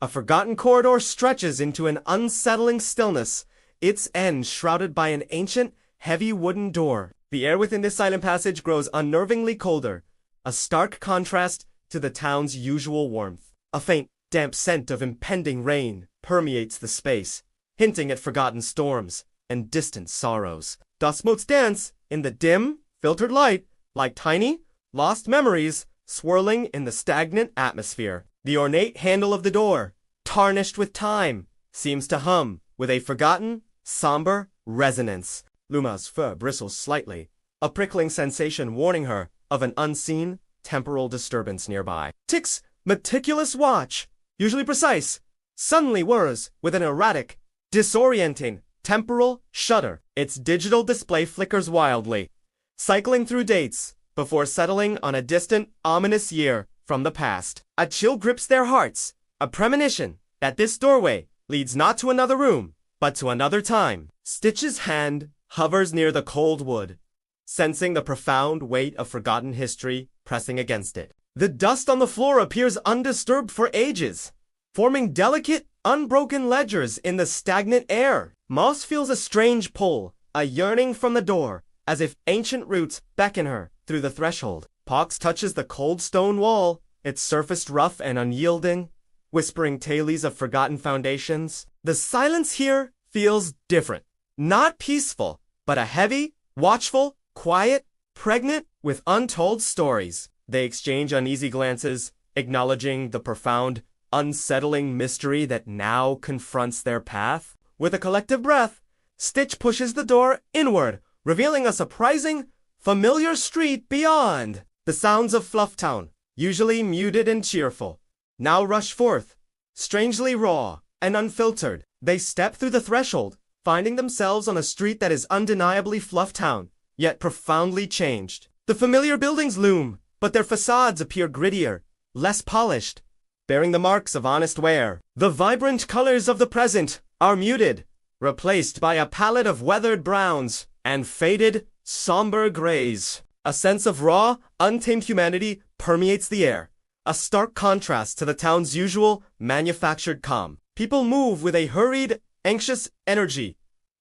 A forgotten corridor stretches into an unsettling stillness, its end shrouded by an ancient, heavy wooden door. The air within this silent passage grows unnervingly colder, a stark contrast to the town's usual warmth. A faint, damp scent of impending rain permeates the space, hinting at forgotten storms and distant sorrows. Dust motes dance in the dim, filtered light like tiny, lost memories swirling in the stagnant atmosphere. The ornate handle of the door, tarnished with time, seems to hum with a forgotten, somber resonance. Luma's fur bristles slightly, a prickling sensation warning her of an unseen, temporal disturbance nearby. Tick's meticulous watch, usually precise, suddenly whirs with an erratic, disorienting, temporal shudder. Its digital display flickers wildly, cycling through dates before settling on a distant, ominous year from the past. A chill grips their hearts, a premonition that this doorway leads not to another room, but to another time. Stitch's hand hovers near the cold wood, sensing the profound weight of forgotten history pressing against it. The dust on the floor appears undisturbed for ages, forming delicate, unbroken ledgers in the stagnant air. Moss feels a strange pull, a yearning from the door, as if ancient roots beckon her through the threshold. Pox touches the cold stone wall, its surface rough and unyielding, whispering tales of forgotten foundations. The silence here feels different. Not peaceful, but a heavy, watchful, quiet, pregnant with untold stories. They exchange uneasy glances, acknowledging the profound, unsettling mystery that now confronts their path. With a collective breath, Stitch pushes the door inward, revealing a surprising, familiar street beyond. The sounds of FluffTown, usually muted and cheerful, now rush forth, strangely raw and unfiltered. They step through the threshold, finding themselves on a street that is undeniably FluffTown, yet profoundly changed. The familiar buildings loom, but their facades appear grittier, less polished, bearing the marks of honest wear. The vibrant colors of the present are muted, replaced by a palette of weathered browns and faded, somber grays. A sense of raw, untamed humanity permeates the air, a stark contrast to the town's usual, manufactured calm. People move with a hurried, anxious energy,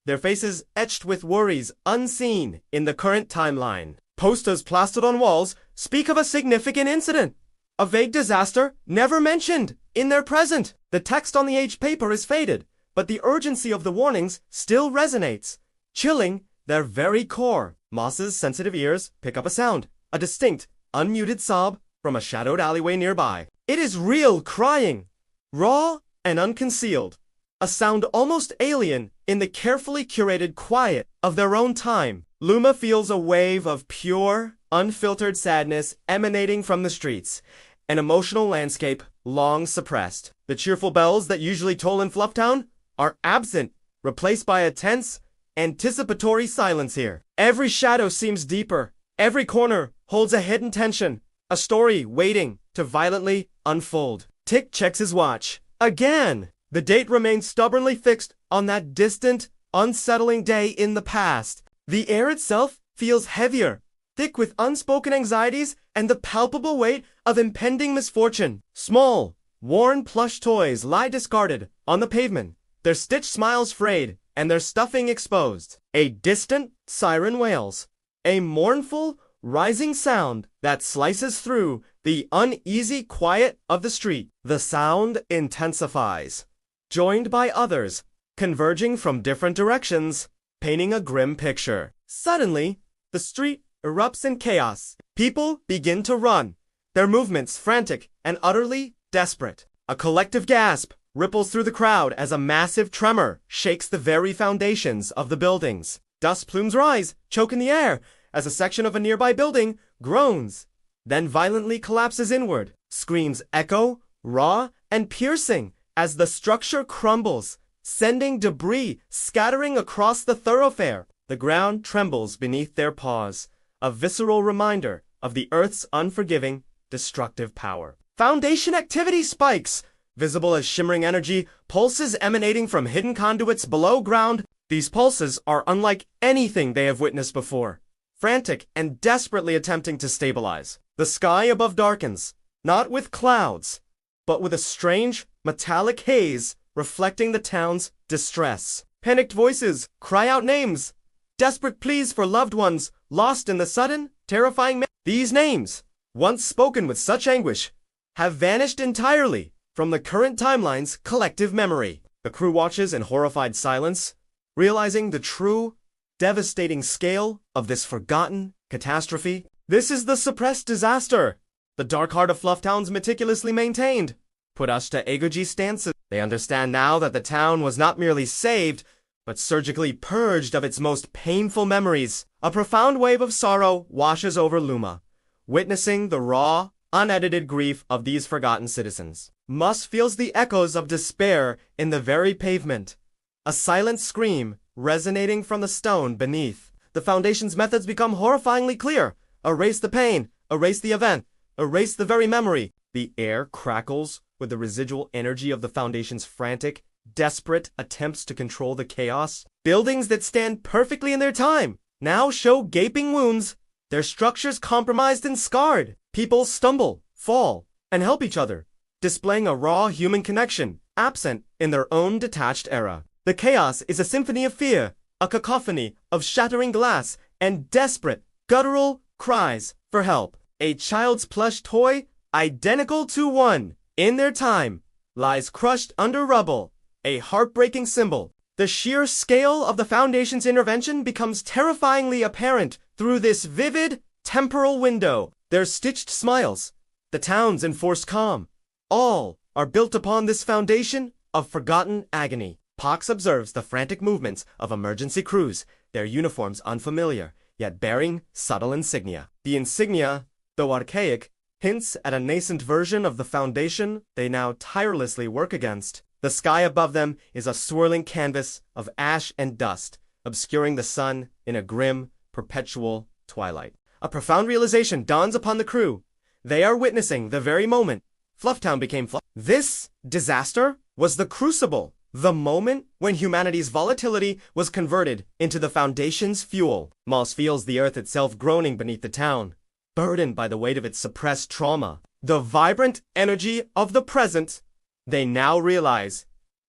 their faces etched with worries unseen in the current timeline. Posters plastered on walls speak of a significant incident, a vague disaster never mentioned in their present. The text on the aged paper is faded, but the urgency of the warnings still resonates, chilling their very core. Moss's sensitive ears pick up a sound, a distinct, unmuted sob from a shadowed alleyway nearby. It is real crying, raw and unconcealed, a sound almost alien in the carefully curated quiet of their own time. Luma feels a wave of pure, unfiltered sadness emanating from the streets, an emotional landscape long suppressed. The cheerful bells that usually toll in FluffTown are absent, replaced by a tense, anticipatory silence here. Every shadow seems deeper. Every corner holds a hidden tension, a story waiting to violently unfold. Tick checks his watch. Again! The date remains stubbornly fixed on that distant, unsettling day in the past. The air itself feels heavier, thick with unspoken anxieties and the palpable weight of impending misfortune. Small, worn plush toys lie discarded on the pavement, their stitched smiles frayed and their stuffing exposed. A distant siren wails, a mournful, rising sound that slices through the uneasy quiet of the street. The sound intensifies, joined by others, converging from different directions, painting a grim picture. Suddenly, the street erupts in chaos. People begin to run, their movements frantic and utterly desperate. A collective gasp ripples through the crowd as a massive tremor shakes the very foundations of the buildings. Dust plumes rise, choke in the air, as a section of a nearby building groans, then violently collapses inward. Screams echo, raw and piercing, as the structure crumbles, sending debris scattering across the thoroughfare. The ground trembles beneath their paws, a visceral reminder of the Earth's unforgiving, destructive power. Foundation activity spikes, visible as shimmering energy, pulses emanating from hidden conduits below ground. These pulses are unlike anything they have witnessed before, frantic and desperately attempting to stabilize. The sky above darkens, not with clouds, but with a strange, metallic haze reflecting the town's distress. Panicked voices cry out names, desperate pleas for loved ones lost in the sudden, terrifying These names, once spoken with such anguish, have vanished entirely from the current timeline's collective memory. The crew watches in horrified silence, realizing the true, devastating scale of this forgotten catastrophe. This is the suppressed disaster the dark heart of FluffTown's meticulously maintained. Put us to Egoji stances. They understand now that the town was not merely saved, but surgically purged of its most painful memories. A profound wave of sorrow washes over Luma, witnessing the raw, unedited grief of these forgotten citizens. Mus feels the echoes of despair in the very pavement, a silent scream resonating from the stone beneath. The Foundation's methods become horrifyingly clear. Erase the pain, erase the event, erase the very memory. The air crackles with the residual energy of the Foundation's frantic, desperate attempts to control the chaos. Buildings that stand perfectly in their time now show gaping wounds, their structures compromised and scarred. People stumble, fall, and help each other, displaying a raw human connection, absent in their own detached era. The chaos is a symphony of fear, a cacophony of shattering glass and desperate, guttural cries for help. A child's plush toy, identical to one in their time, lies crushed under rubble, a heartbreaking symbol. The sheer scale of the Foundation's intervention becomes terrifyingly apparent through this vivid, temporal window. Their stitched smiles, the town's enforced calm, all are built upon this foundation of forgotten agony. Pox observes the frantic movements of emergency crews, their uniforms unfamiliar, yet bearing subtle insignia. The insignia, though archaic, hints at a nascent version of the Foundation they now tirelessly work against. The sky above them is a swirling canvas of ash and dust, obscuring the sun in a grim, perpetual twilight. A profound realization dawns upon the crew. They are witnessing the very moment FluffTown became Fluff. This disaster was the crucible, the moment when humanity's volatility was converted into the Foundation's fuel. Moss feels the earth itself groaning beneath the town, burdened by the weight of its suppressed trauma. The vibrant energy of the present, they now realize,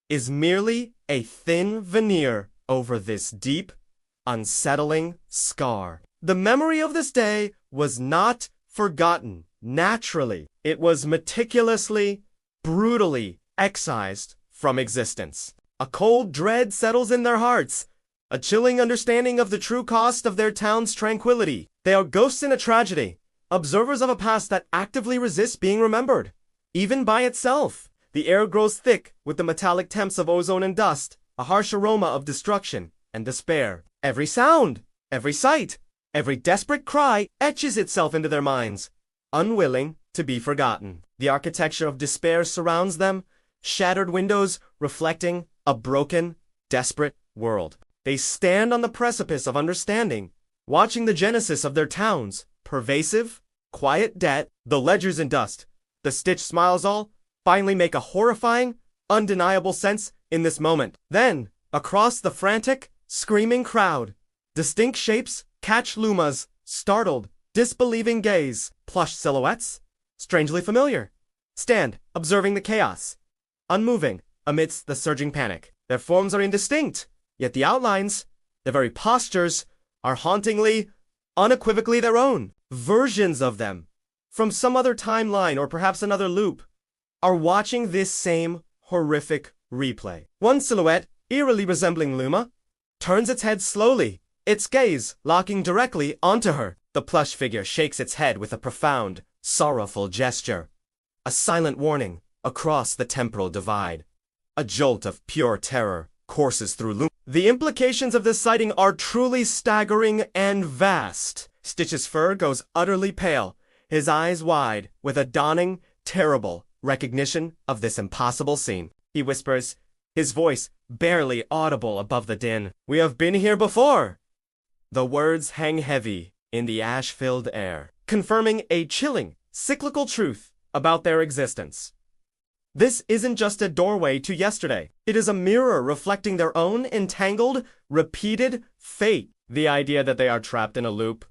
is merely a thin veneer over this deep, unsettling scar. The memory of this day was not forgotten naturally. It was meticulously, brutally excised from existence. A cold dread settles in their hearts, a chilling understanding of the true cost of their town's tranquility. They are ghosts in a tragedy, observers of a past that actively resists being remembered, even by itself. The air grows thick with the metallic temps of ozone and dust, a harsh aroma of destruction and despair. Every sound, every sight, every desperate cry etches itself into their minds, unwilling to be forgotten. The architecture of despair surrounds them, shattered windows reflecting a broken, desperate world. They stand on the precipice of understanding, watching the genesis of their town's pervasive, quiet debt. The ledgers in dust, the stitched smiles all finally make a horrifying, undeniable sense in this moment. Then, across the frantic, screaming crowd, distinct shapes catch Luma's startled, disbelieving gaze. Plush silhouettes, strangely familiar, stand observing the chaos, unmoving amidst the surging panic. Their forms are indistinct, yet the outlines, their very postures, are hauntingly, unequivocally their own. Versions of them, from some other timeline or perhaps another loop, are watching this same horrific replay. One silhouette, eerily resembling Luma, turns its head slowly, its gaze locking directly onto her. The plush figure shakes its head with a profound, sorrowful gesture. A silent warning across the temporal divide. A jolt of pure terror courses through Luma. The implications of this sighting are truly staggering and vast. Stitch's fur goes utterly pale, his eyes wide, with a dawning, terrible recognition of this impossible scene. He whispers, his voice barely audible above the din. "We have been here before." The words hang heavy in the ash-filled air, confirming a chilling, cyclical truth about their existence. This isn't just a doorway to yesterday. It is a mirror reflecting their own entangled, repeated fate. The idea that they are trapped in a loop,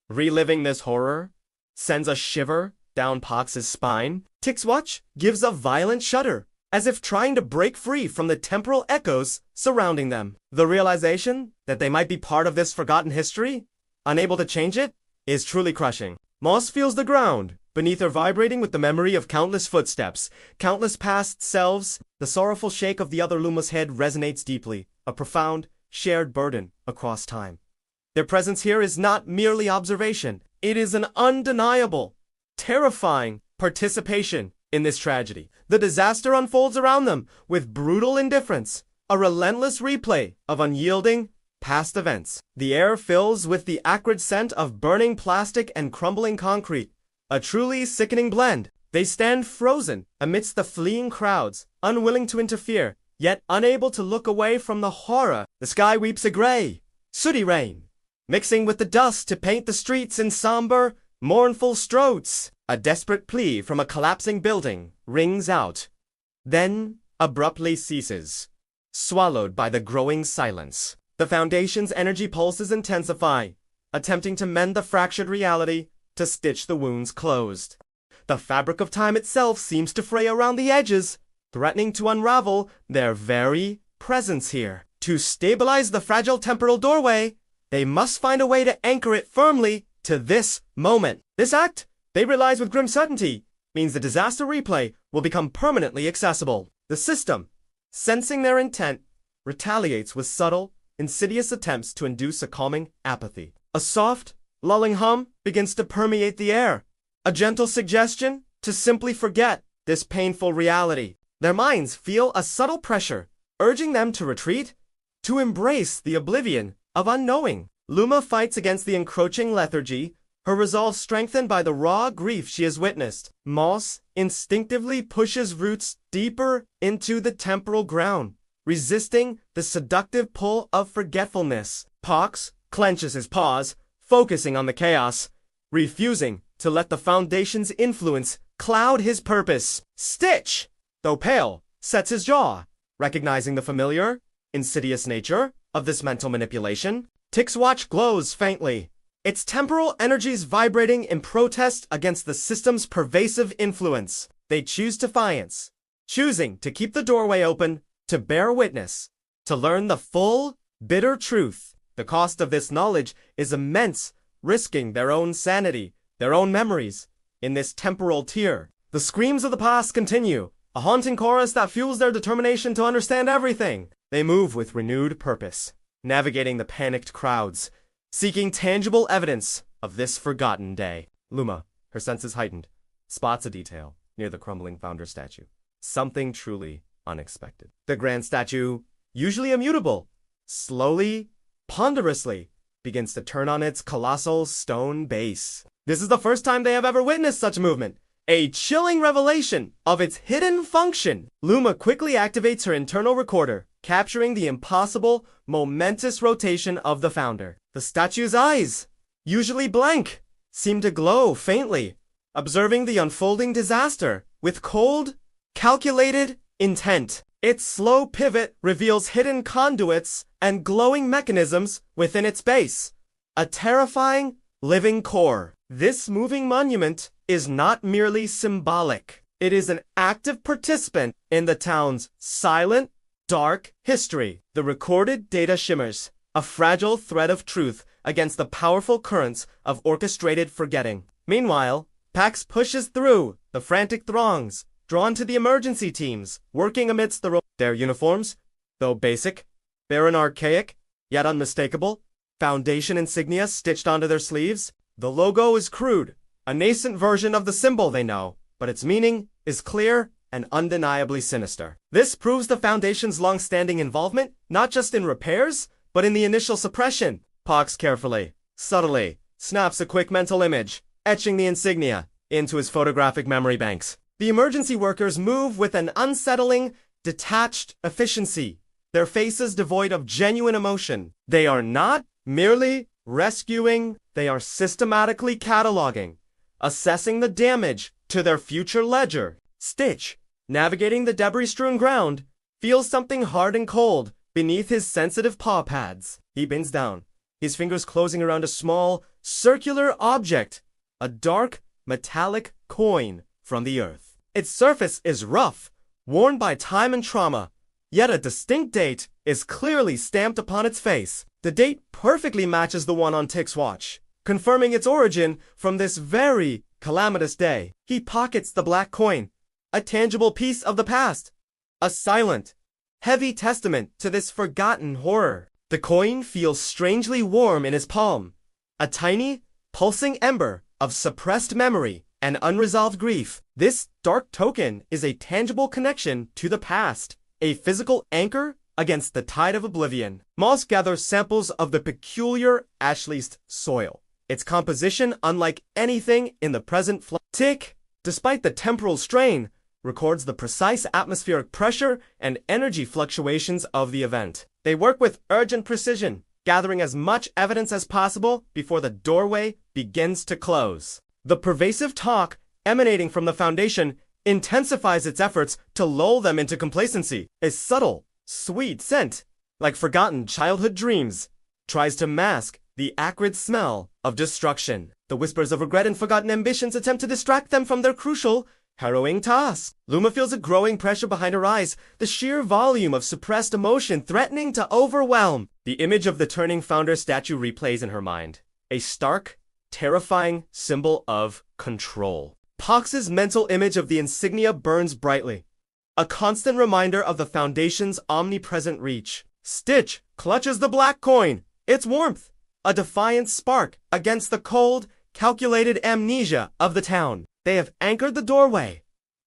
reliving this horror, sends a shiver down Pox's spine. Tixwatch gives a violent shudder, as if trying to break free from the temporal echoes surrounding them. The realization that they might be part of this forgotten history, unable to change it, is truly crushing. Moss feels the ground beneath her vibrating with the memory of countless footsteps, countless past selves. The sorrowful shake of the other Luma's head resonates deeply, a profound, shared burden across time. Their presence here is not merely observation. It is an undeniable, terrifying participation in this tragedy. The disaster unfolds around them with brutal indifference, a relentless replay of unyielding past events. The air fills with the acrid scent of burning plastic and crumbling concrete, a truly sickening blend. They stand frozen amidst the fleeing crowds, unwilling to interfere, yet unable to look away from the horror. The sky weeps a gray, sooty rain, mixing with the dust to paint the streets in somber, mournful strokes. A desperate plea from a collapsing building rings out, then abruptly ceases, swallowed by the growing silence. The Foundation's energy pulses intensify, attempting to mend the fractured reality, to stitch the wounds closed. The fabric of time itself seems to fray around the edges, threatening to unravel their very presence here. To stabilize the fragile temporal doorway, they must find a way to anchor it firmly to this moment. This act, they realize with grim certainty, means the disaster replay will become permanently accessible. The system, sensing their intent, retaliates with subtle, insidious attempts to induce a calming apathy. A soft, lulling hum begins to permeate the air, a gentle suggestion to simply forget this painful reality. Their minds feel a subtle pressure, urging them to retreat, to embrace the oblivion of unknowing. Luma fights against the encroaching lethargy, her resolve strengthened by the raw grief she has witnessed. Moss instinctively pushes roots deeper into the temporal ground, resisting the seductive pull of forgetfulness. Pox clenches his paws, focusing on the chaos, refusing to let the Foundation's influence cloud his purpose. Stitch, though pale, sets his jaw, recognizing the familiar, insidious nature of this mental manipulation. Tick's watch glows faintly, its temporal energies vibrating in protest against the system's pervasive influence. They choose defiance, choosing to keep the doorway open, to bear witness, to learn the full, bitter truth. The cost of this knowledge is immense, risking their own sanity, their own memories, in this temporal tier. The screams of the past continue, a haunting chorus that fuels their determination to understand everything. They move with renewed purpose, navigating the panicked crowds, seeking tangible evidence of this forgotten day. Luma, her senses heightened, spots a detail near the crumbling founder statue. Something truly unexpected. The grand statue, usually immutable, slowly, ponderously, begins to turn on its colossal stone base. This is the first time they have ever witnessed such movement, a chilling revelation of its hidden function. Luma quickly activates her internal recorder, capturing the impossible, momentous rotation of the founder. The statue's eyes, usually blank, seem to glow faintly, observing the unfolding disaster with cold, calculated intent. Its slow pivot reveals hidden conduits and glowing mechanisms within its base, a terrifying, living core. This moving monument is not merely symbolic. It is an active participant in the town's silent, dark history. The recorded data shimmers, a fragile thread of truth against the powerful currents of orchestrated forgetting. Meanwhile, Pax pushes through the frantic throngs, drawn to the emergency teams, working amidst their uniforms, though basic, barren, archaic, yet unmistakable, Foundation insignia stitched onto their sleeves. The logo is crude, a nascent version of the symbol they know, but its meaning is clear and undeniably sinister. This proves the Foundation's long-standing involvement, not just in repairs, but in the initial suppression. Pox carefully, subtly, snaps a quick mental image, etching the insignia into his photographic memory banks. The emergency workers move with an unsettling, detached efficiency, their faces devoid of genuine emotion. They are not merely rescuing, they are systematically cataloging, assessing the damage to their future ledger. Stitch, navigating the debris-strewn ground, feels something hard and cold beneath his sensitive paw pads. He bends down, his fingers closing around a small, circular object, a dark, metallic coin from the earth. Its surface is rough, worn by time and trauma, yet a distinct date is clearly stamped upon its face. The date perfectly matches the one on Tick's watch, confirming its origin from this very calamitous day. He pockets the black coin, a tangible piece of the past, a silent, heavy testament to this forgotten horror. The coin feels strangely warm in his palm, a tiny, pulsing ember of suppressed memory and unresolved grief. This dark token is a tangible connection to the past, a physical anchor against the tide of oblivion. Moss gathers samples of the peculiar ash-laced soil, its composition unlike anything in the present Tick, despite the temporal strain, records the precise atmospheric pressure and energy fluctuations of the event. They work with urgent precision, gathering as much evidence as possible before the doorway begins to close. The pervasive talk emanating from the Foundation intensifies its efforts to lull them into complacency. A subtle, sweet scent, like forgotten childhood dreams, tries to mask the acrid smell of destruction. The whispers of regret and forgotten ambitions attempt to distract them from their crucial, harrowing task. Luma feels a growing pressure behind her eyes, the sheer volume of suppressed emotion threatening to overwhelm. The image of the turning founder statue replays in her mind, a stark, terrifying symbol of control. Pox's mental image of the insignia burns brightly, a constant reminder of the Foundation's omnipresent reach. Stitch clutches the black coin, its warmth, a defiant spark against the cold, calculated amnesia of the town. They have anchored the doorway,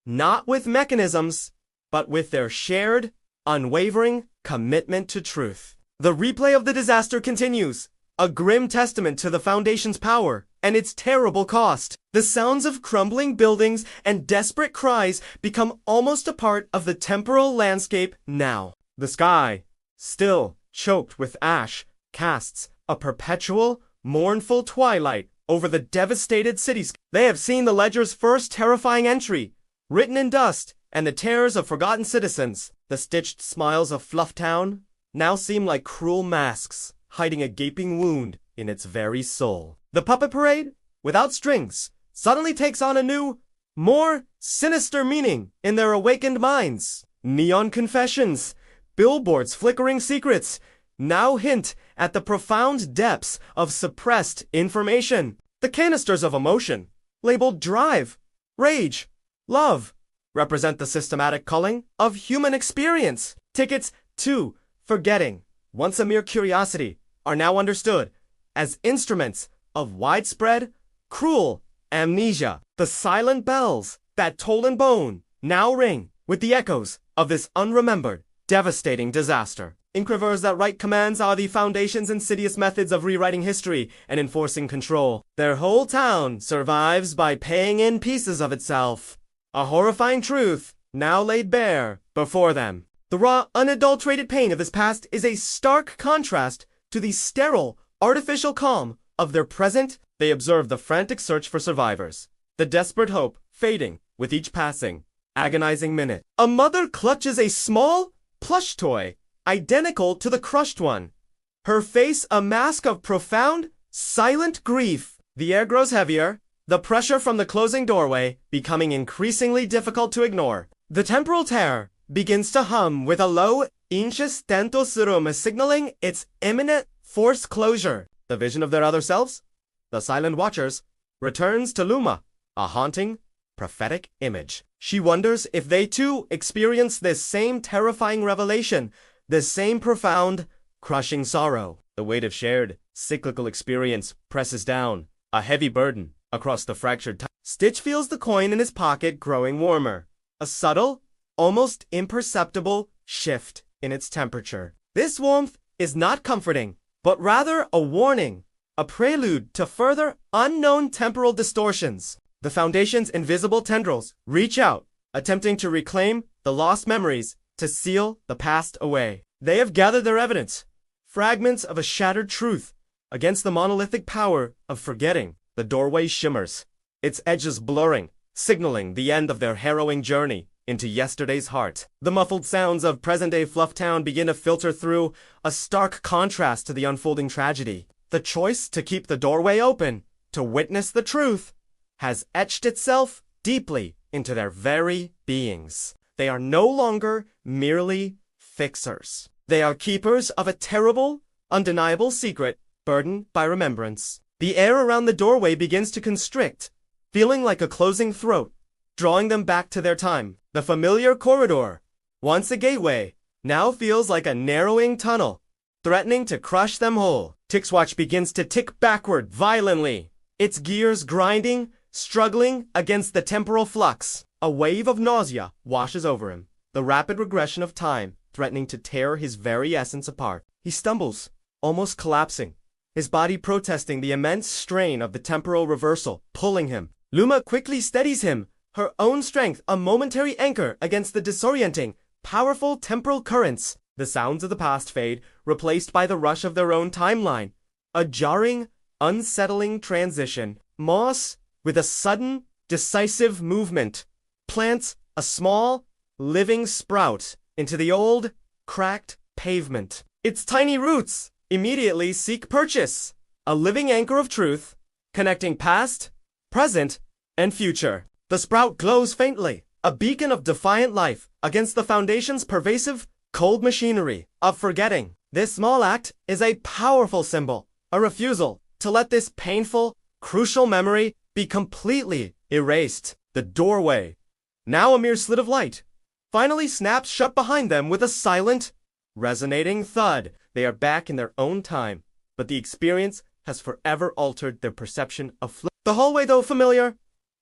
not with mechanisms, but with their shared, unwavering commitment to truth. The replay of the disaster continues, a grim testament to the Foundation's power and its terrible cost. The sounds of crumbling buildings and desperate cries become almost a part of the temporal landscape now. The sky, still choked with ash, casts a perpetual, mournful twilight over the devastated cityscape. They have seen the ledger's first terrifying entry, written in dust and the terrors of forgotten citizens. The stitched smiles of FluffTown now seem like cruel masks, hiding a gaping wound in its very soul. The puppet parade, without strings, suddenly takes on a new, more sinister meaning in their awakened minds. Neon confessions, billboards flickering secrets, now hint at the profound depths of suppressed information. The canisters of emotion, labeled drive, rage, love, represent the systematic culling of human experience. Tickets to forgetting, once a mere curiosity, are now understood as instruments of widespread, cruel amnesia. The silent bells that toll and bone now ring with the echoes of this unremembered, devastating disaster. Incravers that write commands are the Foundation's insidious methods of rewriting history and enforcing control. Their whole town survives by paying in pieces of itself. A horrifying truth now laid bare before them. The raw, unadulterated pain of this past is a stark contrast to the sterile, artificial calm of their present. They observe the frantic search for survivors, the desperate hope fading with each passing, agonizing minute. A mother clutches a small, plush toy, identical to the crushed one, her face a mask of profound, silent grief. The air grows heavier, the pressure from the closing doorway becoming increasingly difficult to ignore. The temporal terror begins to hum with a low incesstento surum signaling its imminent forced closure. The vision of their other selves, the silent watchers, returns to Luma, a haunting, prophetic image. She wonders if they too experience this same terrifying revelation, this same profound, crushing sorrow. The weight of shared, cyclical experience presses down, a heavy burden, across the fractured time. Stitch feels the coin in his pocket growing warmer, a subtle, almost imperceptible shift in its temperature. This warmth is not comforting, but rather a warning, a prelude to further unknown temporal distortions. The Foundation's invisible tendrils reach out, attempting to reclaim the lost memories, to seal the past away. They have gathered their evidence, fragments of a shattered truth, against the monolithic power of forgetting. The doorway shimmers, its edges blurring, signaling the end of their harrowing journey into yesterday's heart. The muffled sounds of present-day FluffTown begin to filter through, a stark contrast to the unfolding tragedy. The choice to keep the doorway open, to witness the truth, has etched itself deeply into their very beings. They are no longer merely fixers. They are keepers of a terrible, undeniable secret burdened by remembrance. The air around the doorway begins to constrict, feeling like a closing throat, drawing them back to their time. The familiar corridor, once a gateway, now feels like a narrowing tunnel, threatening to crush them whole. Tick's watch begins to tick backward violently, its gears grinding, struggling against the temporal flux. A wave of nausea washes over him, the rapid regression of time threatening to tear his very essence apart. He stumbles, almost collapsing, his body protesting the immense strain of the temporal reversal, pulling him. Luma quickly steadies him, her own strength a momentary anchor against the disorienting, powerful temporal currents. The sounds of the past fade, replaced by the rush of their own timeline. A jarring, unsettling transition. Moss, with a sudden, decisive movement, plants a small, living sprout into the old, cracked pavement. Its tiny roots immediately seek purchase. A living anchor of truth, connecting past, present, and future. The sprout glows faintly, a beacon of defiant life against the Foundation's pervasive, cold machinery of forgetting. This small act is a powerful symbol, a refusal to let this painful, crucial memory be completely erased. The doorway, now a mere slit of light, finally snaps shut behind them with a silent, resonating thud. They are back in their own time, but the experience has forever altered their perception of The hallway, though familiar,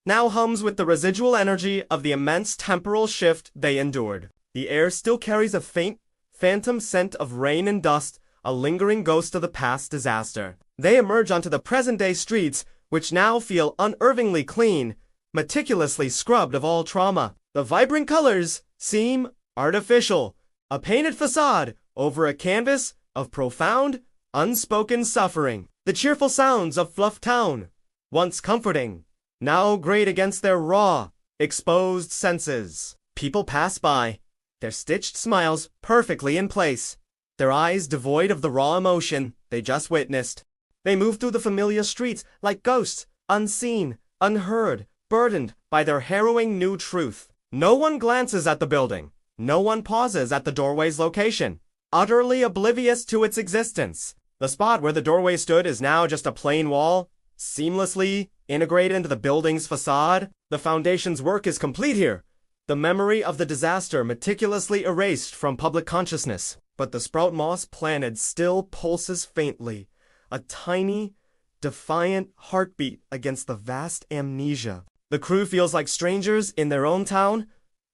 now hums with the residual energy of the immense temporal shift they endured. The air still carries a faint, phantom scent of rain and dust, a lingering ghost of the past disaster. They emerge onto the present-day streets, which now feel unnervingly clean, meticulously scrubbed of all trauma. The vibrant colors seem artificial, a painted facade over a canvas of profound, unspoken suffering. The cheerful sounds of FluffTown, once comforting, now grate against their raw, exposed senses. People pass by, their stitched smiles perfectly in place, their eyes devoid of the raw emotion they just witnessed. They move through the familiar streets like ghosts, unseen, unheard, burdened by their harrowing new truth. No one glances at the building. No one pauses at the doorway's location, utterly oblivious to its existence. The spot where the doorway stood is now just a plain wall, seamlessly integrated into the building's facade. The Foundation's work is complete here, the memory of the disaster meticulously erased from public consciousness. But the sprout moss planted still pulses faintly, a tiny, defiant heartbeat against the vast amnesia. The crew feels like strangers in their own town,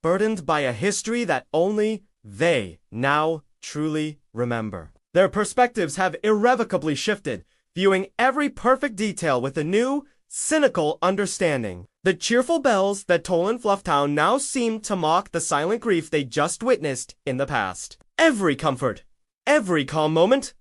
burdened by a history that only they now truly remember. Their perspectives have irrevocably shifted, viewing every perfect detail with a new, cynical understanding. The cheerful bells that toll in FluffTown now seem to mock the silent grief they just witnessed in the past. Every comfort, every calm moment,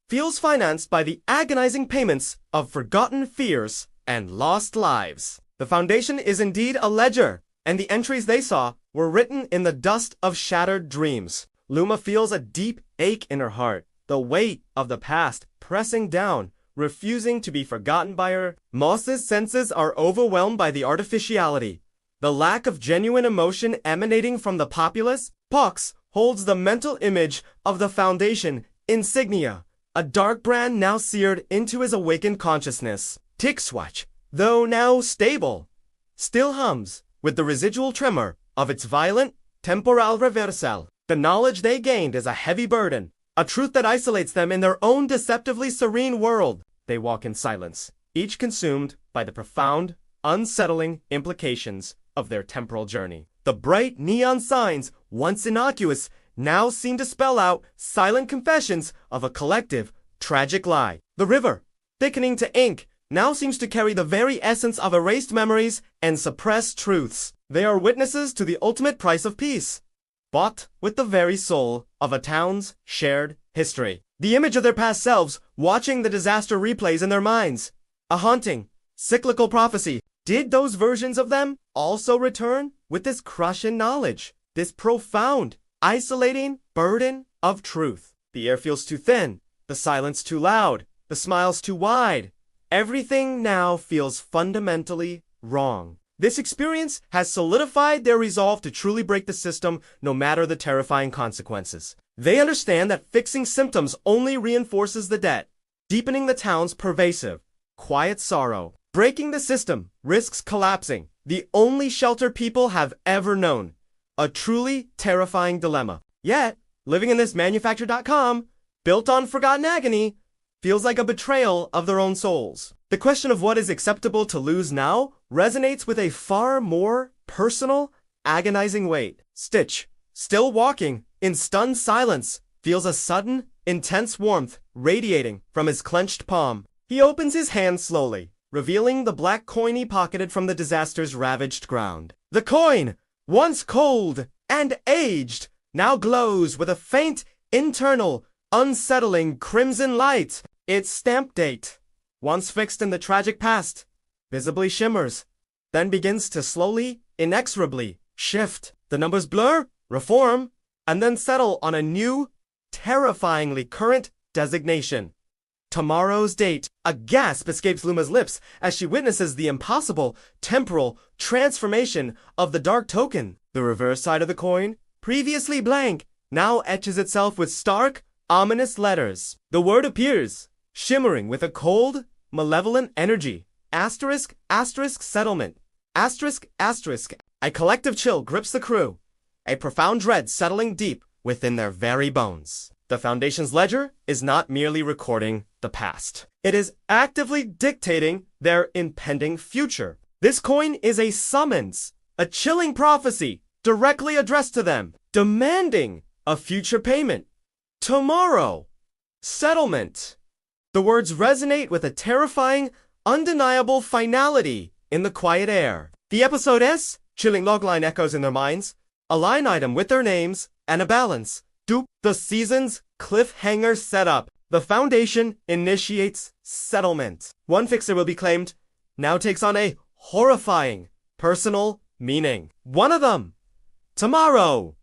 feels financed by the agonizing payments of forgotten fears and lost lives. The Foundation is indeed a ledger, and the entries they saw were written in the dust of shattered dreams. Luma feels a deep ache in her heart, the weight of the past pressing down, refusing to be forgotten by her. Moss's senses are overwhelmed by the artificiality, the lack of genuine emotion emanating from the populace. Pox holds the mental image of the Foundation insignia, a dark brand now seared into his awakened consciousness. Tick's watch, though now stable, still hums with the residual tremor of its violent temporal reversal. The knowledge they gained is a heavy burden, a truth that isolates them in their own deceptively serene world. They walk in silence, each consumed by the profound, unsettling implications of their temporal journey. The bright neon signs, once innocuous, now seem to spell out silent confessions of a collective, tragic lie. The river, thickening to ink, now seems to carry the very essence of erased memories and suppressed truths. They are witnesses to the ultimate price of peace, bought with the very soul of a town's shared history. The image of their past selves watching the disaster replays in their minds. A haunting, cyclical prophecy. Did those versions of them also return with this crushing knowledge, this profound, isolating burden of truth? The air feels too thin, the silence too loud, the smiles too wide. Everything now feels fundamentally wrong. This experience has solidified their resolve to truly break the system, no matter the terrifying consequences. They understand that fixing symptoms only reinforces the debt, deepening the town's pervasive, quiet sorrow. Breaking the system risks collapsing the only shelter people have ever known. A truly terrifying dilemma. Yet, living in this manufacture.com, built on forgotten agony, feels like a betrayal of their own souls. The question of what is acceptable to lose now resonates with a far more personal, agonizing weight. Stitch, still walking in stunned silence, feels a sudden, intense warmth radiating from his clenched palm. He opens his hand slowly, revealing the black coin he pocketed from the disaster's ravaged ground. The coin, once cold and aged, now glows with a faint, internal, unsettling crimson light. Its stamp date, once fixed in the tragic past, visibly shimmers, then begins to slowly, inexorably shift. The numbers blur, reform, and then settle on a new, terrifyingly current designation. Tomorrow's date. A gasp escapes Luma's lips as she witnesses the impossible, temporal transformation of the dark token. The reverse side of the coin, previously blank, now etches itself with stark, ominous letters. The word appears, shimmering with a cold, malevolent energy. Asterisk, asterisk, settlement. Asterisk, asterisk. A collective chill grips the crew, a profound dread settling deep within their very bones. The Foundation's ledger is not merely recording the past. It is actively dictating their impending future. This coin is a summons, a chilling prophecy directly addressed to them, demanding a future payment. Tomorrow. Settlement. The words resonate with a terrifying, undeniable finality in the quiet air. The episode S, chilling logline echoes in their minds, a line item with their names, and a balance. Dupe. The season's cliffhanger setup. The Foundation initiates settlement. One fixer will be claimed, now takes on a horrifying, personal meaning. One of them. Tomorrow.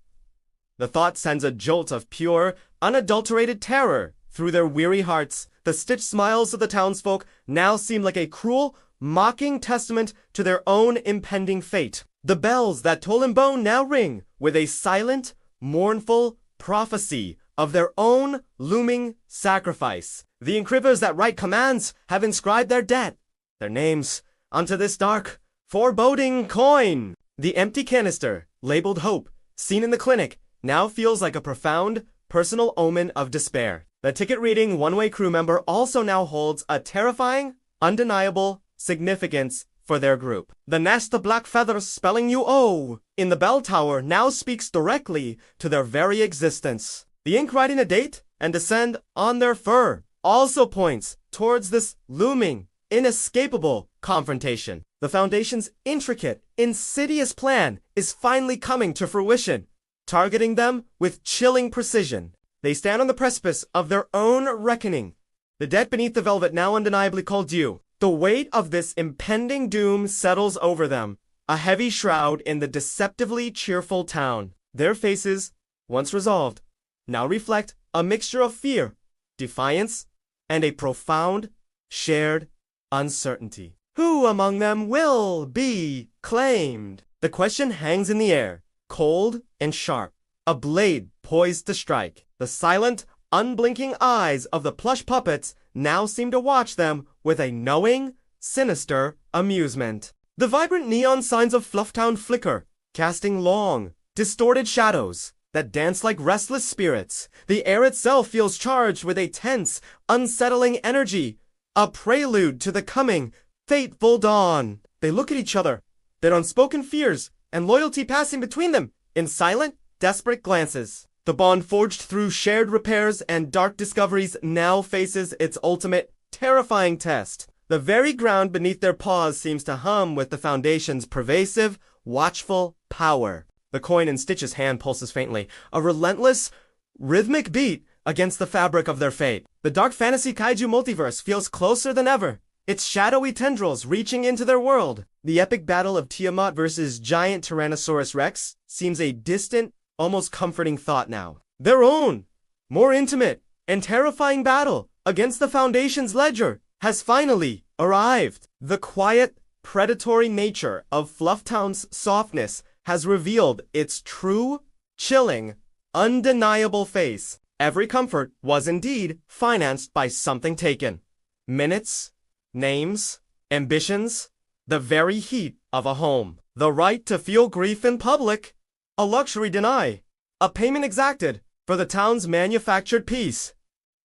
The thought sends a jolt of pure, unadulterated terror through their weary hearts. The stitched smiles of the townsfolk now seem like a cruel, mocking testament to their own impending fate. The bells that toll in bone now ring with a silent, mournful prophecy of their own looming sacrifice. The inscribers that write commands have inscribed their debt, their names, onto this dark, foreboding coin. The empty canister, labeled hope, seen in the clinic, now feels like a profound, personal omen of despair. The ticket-reading one-way crew member also now holds a terrifying, undeniable significance for their group. The nest of black feathers spelling you oh in the bell tower now speaks directly to their very existence. The ink writing a date and descend on their fur also points towards this looming, inescapable confrontation. The Foundation's intricate, insidious plan is finally coming to fruition, targeting them with chilling precision. They stand on the precipice of their own reckoning. The debt beneath the velvet now undeniably called due. The weight of this impending doom settles over them, a heavy shroud in the deceptively cheerful town. Their faces, once resolved, now reflect a mixture of fear, defiance, and a profound, shared uncertainty. Who among them will be claimed? The question hangs in the air, cold and sharp, a blade poised to strike. The silent, unblinking eyes of the plush puppets now seem to watch them with a knowing, sinister amusement. The vibrant neon signs of FluffTown flicker, casting long, distorted shadows that dance like restless spirits. The air itself feels charged with a tense, unsettling energy, a prelude to the coming, fateful dawn. They look at each other, their unspoken fears and loyalty passing between them in silent, desperate glances. The bond forged through shared repairs and dark discoveries now faces its ultimate, terrifying test. The very ground beneath their paws seems to hum with the Foundation's pervasive, watchful power. The coin in Stitch's hand pulses faintly, a relentless, rhythmic beat against the fabric of their fate. The dark fantasy kaiju multiverse feels closer than ever, its shadowy tendrils reaching into their world. The epic battle of Tiamat versus giant Tyrannosaurus Rex seems a distant, almost comforting thought now. Their own, more intimate, and terrifying battle against the Foundation's ledger has finally arrived. The quiet, predatory nature of FluffTown's softness has revealed its true, chilling, undeniable face. Every comfort was indeed financed by something taken. Minutes, names, ambitions, the very heat of a home. The right to feel grief in public, a luxury denied, a payment exacted for the town's manufactured peace.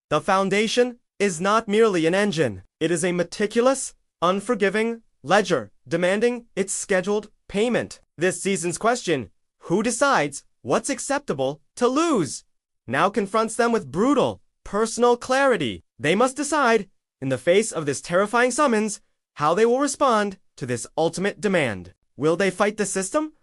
The foundation is not merely an engine. It is a meticulous, unforgiving ledger demanding its scheduled payment. This season's question, who decides what's acceptable to lose, now confronts them with brutal, personal clarity. They must decide, in the face of this terrifying summons, how they will respond to this ultimate demand. Will they fight the system,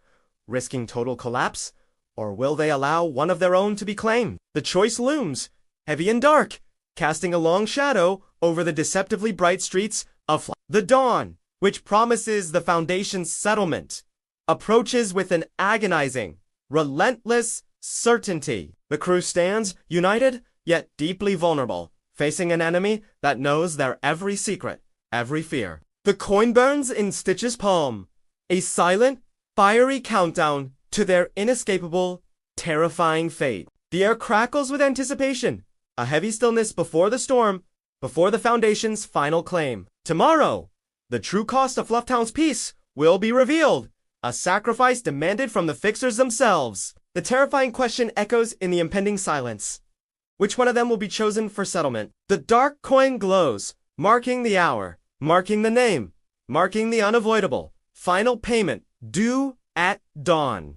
risking total collapse, or will they allow one of their own to be claimed? The choice looms, heavy and dark, casting a long shadow over the deceptively bright streets of the dawn, which promises the foundation's settlement, approaches with an agonizing, relentless certainty. The crew stands, united, yet deeply vulnerable, facing an enemy that knows their every secret, every fear. The coin burns in Stitch's palm, a silent, fiery countdown to their inescapable, terrifying fate. The air crackles with anticipation, a heavy stillness before the storm, before the Foundation's final claim. Tomorrow, the true cost of FluffTown's peace will be revealed, a sacrifice demanded from the fixers themselves. The terrifying question echoes in the impending silence. Which one of them will be chosen for settlement? The dark coin glows, marking the hour, marking the name, marking the unavoidable final payment due at dawn.